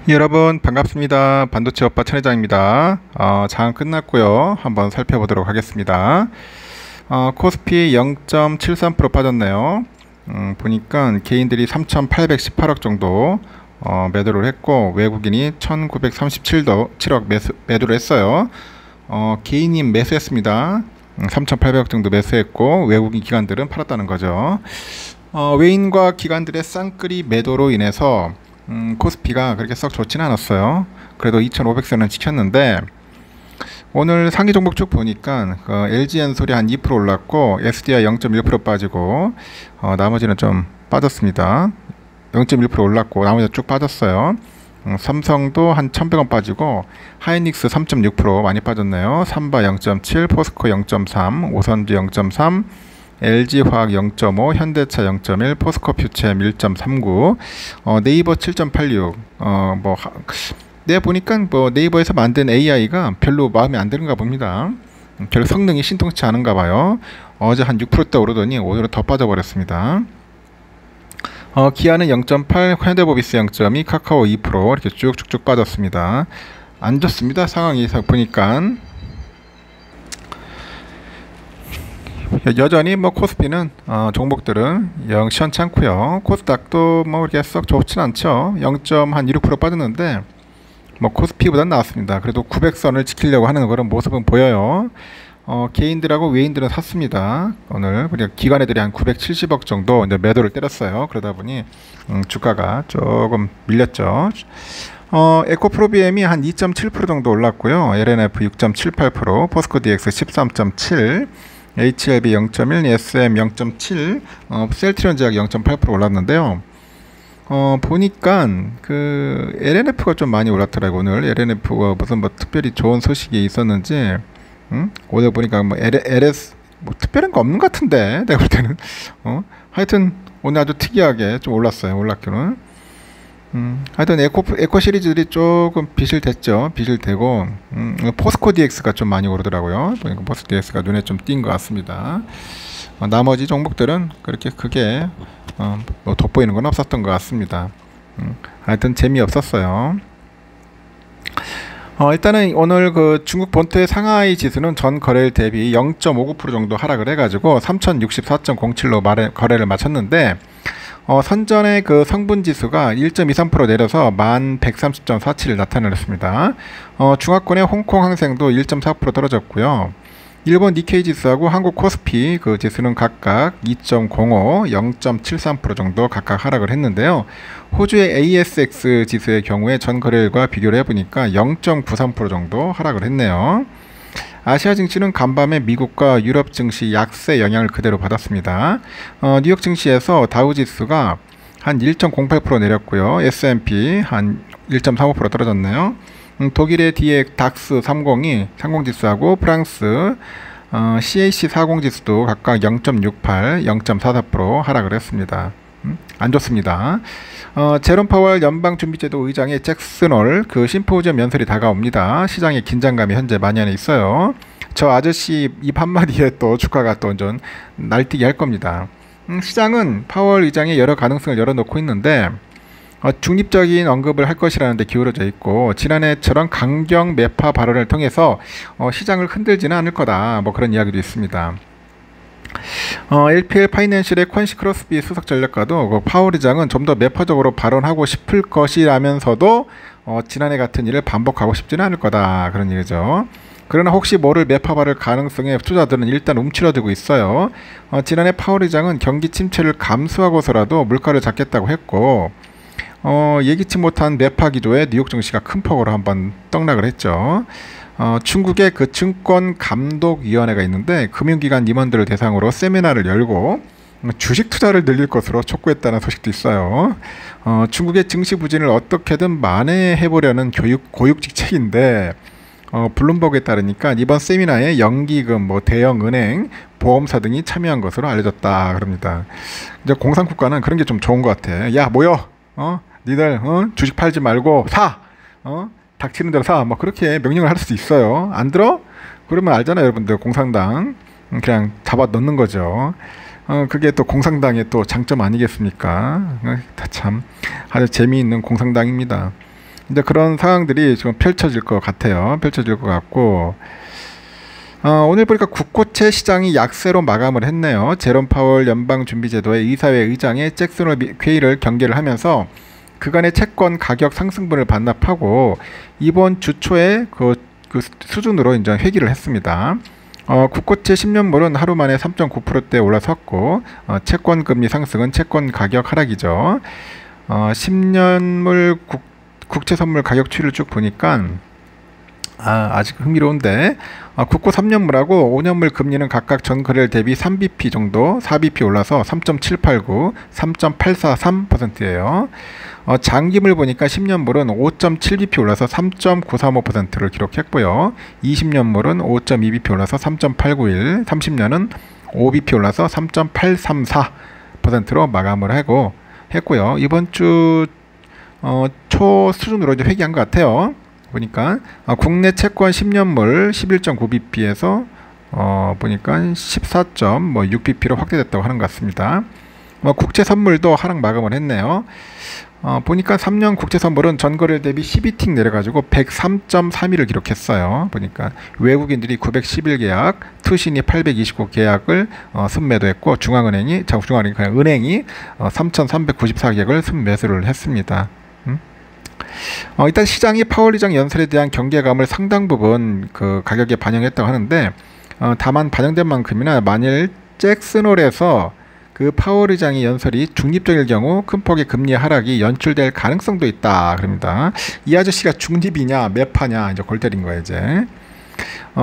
여러분 반갑습니다. 반도체 오빠 천회장입니다. 장은 끝났고요. 한번 살펴보도록 하겠습니다. 코스피 0.73% 빠졌네요. 보니까 개인들이 3,818억 정도 매도를 했고 외국인이 1,937억 매도를 했어요. 개인이 매수했습니다. 3,800억 정도 매수했고 외국인 기관들은 팔았다는 거죠. 외인과 기관들의 쌍끌이 매도로 인해서 코스피가 그렇게 썩 좋지는 않았어요. 그래도 2,500선은 지켰는데 오늘 상위 종목 쭉 보니까 LG엔솔이 한 2% 올랐고 SDI 0.1% 빠지고 나머지는 좀 빠졌습니다. 0.1% 올랐고 나머지 쭉 빠졌어요. 삼성도 한 1,100원 빠지고 하이닉스 3.6% 많이 빠졌네요. 삼바 0.7, 포스코 0.3, 오선지 0.3, LG화학 0.5, 현대차 0.1, 포스코퓨처엠 1.39, 네이버 7.86. 내가 보니까 네이버에서 만든 AI가 별로 마음에 안 드는가 봅니다. 별로 성능이 신통치 않은가 봐요. 어제 한 6%대 오르더니 오늘은 더 빠져버렸습니다. 기아는 0.8, 현대모비스 0.2, 카카오 2% 이렇게 쭉쭉쭉 빠졌습니다. 안 좋습니다. 상황이 보니까. 여전히 코스피는 종목들은 영 시원찮고요. 코스닥도 이렇게 썩 좋진 않죠. 0.16% 빠졌는데 코스피보단 나았습니다. 그래도 900선을 지키려고 하는 그런 모습은 보여요. 개인들하고 외인들은 샀습니다. 오늘 그냥 기관 애들이 한 970억 정도 이제 매도를 때렸어요. 그러다 보니 주가가 조금 밀렸죠. 에코프로비엠이 한 2.7% 정도 올랐고요. LNF 6.78%, 포스코 DX 13.7%, HLB 0.1, SM 0.7, 셀트리온 제약 0.8% 올랐는데요. 보니까 LNF가 좀 많이 올랐더라고요. 오늘 LNF가 무슨 특별히 좋은 소식이 있었는지, 오늘 보니까 LS 특별한 거 없는 것 같은데 내가 볼 때는 하여튼 오늘 아주 특이하게 좀 올랐어요. 올랐기는. 하여튼 에코 시리즈들이 조금 비실됐죠. 비실되고 포스코 DX가 좀 많이 오르더라고요. 보니까 포스코 DX가 눈에 좀 띈 것 같습니다. 나머지 종목들은 그렇게 크게 돋보이는 건 없었던 것 같습니다. 하여튼 재미없었어요. 일단은 오늘 중국 본토의 상하이 지수는 전 거래일 대비 0.59% 정도 하락을 해가지고 3064.07로 거래를 마쳤는데 선전의 성분 지수가 1.23% 내려서 1130.47을 나타냈습니다. 중화권의 홍콩 항생도 1.4% 떨어졌고요. 일본 니케이 지수하고 한국 코스피 지수는 각각 2.05, 0.73% 정도 각각 하락을 했는데요. 호주의 ASX 지수의 경우에 전 거래일과 비교를 해보니까 0.93% 정도 하락을 했네요. 아시아 증시는 간밤에 미국과 유럽 증시 약세 영향을 그대로 받았습니다. 뉴욕 증시에서 다우 지수가 한 1.08% 내렸고요. S&P 한 1.35% 떨어졌네요. 독일의 닥스 30이 상공지수하고 프랑스 CAC 40지수도 각각 0.68, 0.44% 하락을 했습니다. 안 좋습니다. 제롬 파월 연방준비제도 의장의 잭슨 홀 심포지엄 연설이 다가옵니다. 시장의 긴장감이 현재 만연해 있어요. 저 아저씨 입 한마디에 또 주가가 또 완전 날뛰게 할 겁니다. 시장은 파월 의장의 여러 가능성을 열어놓고 있는데 중립적인 언급을 할 것이라는 데 기울어져 있고 지난해처럼 강경 매파 발언을 통해서 시장을 흔들지는 않을 거다 그런 이야기도 있습니다. LPL 파이낸셜의 퀀시 크로스비 수석 전략가도 파월 의장은 좀 더 매파적으로 발언하고 싶을 것이라면서도 지난해 같은 일을 반복하고 싶지는 않을 거다 그런 얘기죠. 그러나 혹시 모를 매파 발언 가능성에 투자들은 일단 움츠러들고 있어요. 지난해 파월 의장은 경기 침체를 감수하고서라도 물가를 잡겠다고 했고 예기치 못한 매파 기조에 뉴욕 증시가 큰 폭으로 한번 떡락을 했죠. 중국의 증권감독위원회가 있는데 금융기관 임원들을 대상으로 세미나를 열고 주식 투자를 늘릴 것으로 촉구했다는 소식도 있어요. 중국의 증시 부진을 어떻게든 만회해보려는 고육직책인데 블룸버그에 따르니까 이번 세미나에 연기금, 대형은행, 보험사 등이 참여한 것으로 알려졌다 그럽니다. 이제 공산국가는 그런 게 좀 좋은 것 같아. 야 모여, 니들 주식 팔지 말고 사, 닥치는 대로 사, 그렇게 명령을 할 수도 있어요. 안 들어? 그러면 알잖아요, 여러분들. 공산당 그냥 잡아 넣는 거죠. 그게 또 공산당의 또 장점 아니겠습니까? 참 아주 재미있는 공산당입니다. 이제 그런 상황들이 지금 펼쳐질 것 같아요. 펼쳐질 것 같고, 오늘 보니까 국고채 시장이 약세로 마감을 했네요. 제롬 파월 연방준비제도의 이사회 의장의 잭슨 홀 회의를 경계를 하면서 그간의 채권 가격 상승분을 반납하고 이번 주 초에 그 수준으로 이제 회귀를 했습니다. 국고채 10년물은 하루 만에 3.9%대 올라섰고, 채권 금리 상승은 채권 가격 하락이죠. 10년물 국채 선물 가격 추이를 쭉 보니까 아직 흥미로운데, 국고 3년물하고 5년물 금리는 각각 전 거래일 대비 3bp 정도, 4bp 올라서 3.789, 3.843%예요. 장기물 보니까 10년물은 5.7bp 올라서 3.935%를 기록했고요. 20년물은 5.2bp 올라서 3.891, 30년은 5bp 올라서 3.834%로 마감을 했고요. 이번 주 초 수준으로 이제 회귀한 것 같아요. 보니까 국내 채권 10년물 11.9bp에서 보니까 14.6bp로 확대됐다고 하는 것 같습니다. 국채 선물도 하락 마감을 했네요. 보니까 3년 국채 선물은 전거래일 대비 12틱 내려가지고 103.32를 기록했어요. 보니까 외국인들이 911계약, 투신이 829계약을 순매도했고 은행이 3,394계약을 순매수를 했습니다. 일단 시장이 파월 의장 연설에 대한 경계감을 상당 부분 그 가격에 반영했다고 하는데, 다만 반영된 만큼이나 만일 잭슨홀에서 그 파월 의장의 연설이 중립적일 경우 큰 폭의 금리 하락이 연출될 가능성도 있다 그럽니다. 이 아저씨가 중립이냐 매파냐 이제 골 때린 거예요 이제.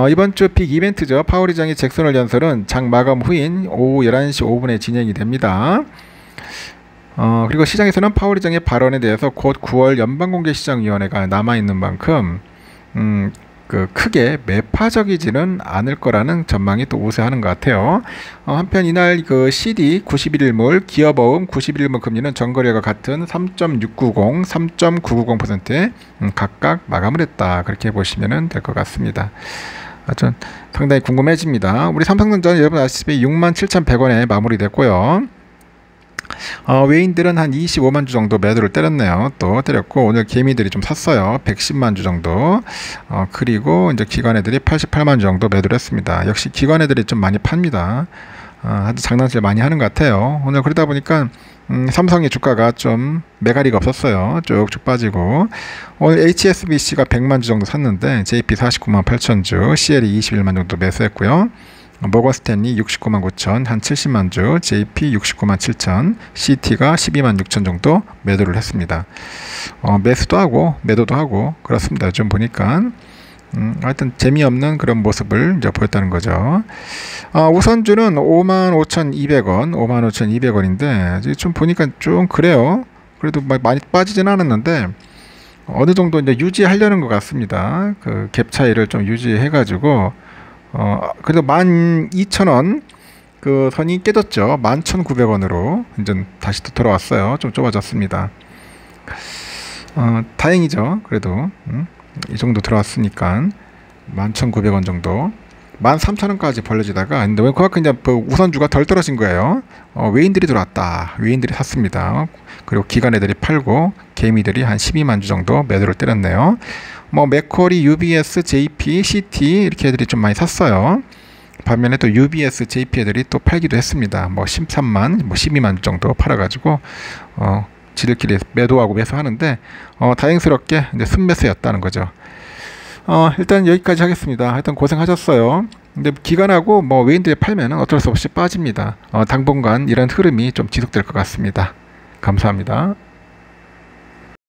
이번 주 빅 이벤트죠. 파월 의장의 잭슨홀 연설은 장 마감 후인 오후 11시 5분에 진행이 됩니다. 그리고 시장에서는 파월 의장의 발언에 대해서 곧 9월 연방공개시장위원회가 남아있는 만큼 크게 매파적이지는 않을 거라는 전망이 또 우세하는 것 같아요. 한편 이날 그 CD 91일물, 기업어음 91일물 금리는 전거래가 같은 3.690, 3.990%에 각각 마감을 했다. 그렇게 보시면 될 것 같습니다. 좀 상당히 궁금해집니다. 우리 삼성전자 여러분 아시다시피 67,100원에 마무리됐고요. 외인들은 한 25만 주 정도 매도를 때렸네요. 또 때렸고, 오늘 개미들이 좀 샀어요. 110만 주 정도. 그리고 이제 기관애들이 88만 주 정도 매도를 했습니다. 역시 기관애들이 좀 많이 팝니다. 아주 장난질 많이 하는 것 같아요. 오늘 그러다 보니까 삼성의 주가가 좀 매가리가 없었어요. 쭉쭉 빠지고, 오늘 HSBC가 100만 주 정도 샀는데 JP 49만 8천 주, CL이 21만 정도 매수했고요. 모건 스탠리 69만 9천, 한 70만 주, JP 69만 7천, CT가 12만 6천 정도 매도를 했습니다. 매수도 하고 매도도 하고 그렇습니다. 좀 보니까 하여튼 재미없는 그런 모습을 이제 보였다는 거죠. 우선주는 55,200원, 55,200원인데 좀 보니까 좀 그래요. 그래도 많이 빠지진 않았는데 어느 정도 이제 유지하려는 것 같습니다. 그 갭 차이를 좀 유지해가지고. 그래도 12,000원 그 선이 깨졌죠. 11,900원으로 이제 다시 또 돌아왔어요. 좀 좁아졌습니다. 다행이죠. 그래도 이 정도 들어왔으니까 11,900원 정도, 13,000원까지 벌려지다가, 근데 왜 그만큼 이제 우선주가 덜 떨어진 거예요. 외인들이 들어왔다. 외인들이 샀습니다. 그리고 기관애들이 팔고 개미들이 한 12만 주 정도 매도를 때렸네요. 맥쿼리, UBS, JP, CT 이렇게 애들이 좀 많이 샀어요. 반면에 또 UBS, JP 애들이 또 팔기도 했습니다. 13만, 12만 주 정도 팔아가지고 지들끼리 매도하고 매수하는데 다행스럽게 이제 순매수였다는 거죠. 일단 여기까지 하겠습니다. 하여튼 고생하셨어요. 근데 기관하고 외인들이 팔면 어쩔 수 없이 빠집니다. 당분간 이런 흐름이 좀 지속될 것 같습니다. 감사합니다.